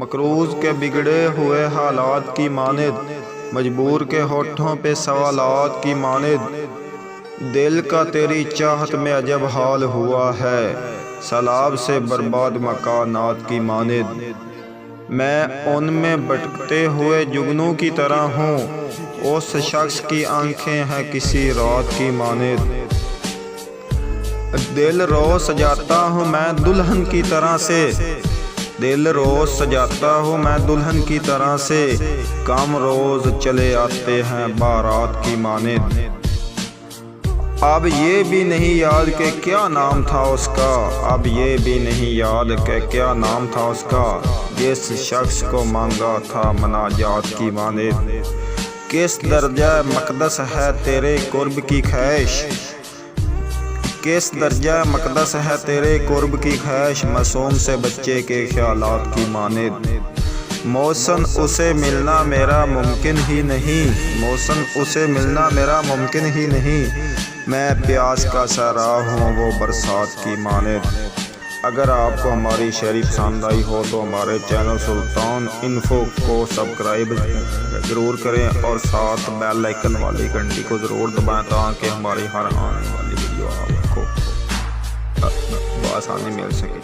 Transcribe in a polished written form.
मकरूज़ के बिगड़े हुए हालात की मानिद, मजबूर के होठों पे सवालात की मानिद, दिल का तेरी चाहत में अजब हाल हुआ है, सैलाब से बर्बाद मकानात की मानिद। मैं उनमें भटकते हुए जुगनू की तरह हूँ, उस शख्स की आंखें हैं किसी रात की मानिद। दिल रोज़ सजाता हूँ मैं दुल्हन की तरह से, दिल रोज़ सजाता हूँ मैं दुल्हन की तरह से, काम रोज़ चले आते हैं बारात की मानिद। अब ये भी नहीं याद कि क्या नाम था उसका, अब ये भी नहीं याद कि क्या नाम था उसका, जिस शख्स को मांगा था मनाजात की मानिद। किस दर्जा मकदस है तेरे कुर्ब की ख्वाहिश, किस दर्जा मकदस है तेरे कुर्ब की ख्वाहिश, मासूम से बच्चे के ख्यालात की मानिद। मौसन उसे मिलना मेरा मुमकिन ही नहीं, मौसन उसे मिलना मेरा मुमकिन ही नहीं, मैं प्यास का सहरा हूँ वो बरसात की मानिद। अगर आपको हमारी शायरी पसंद आई हो तो हमारे चैनल सुल्तान इन्फो को सब्सक्राइब ज़रूर करें और साथ बेल आइकन वाली घंटी को ज़रूर दबाएं ताकि हमारी हर आने वाली वीडियो आपको बआसानी मिल सके।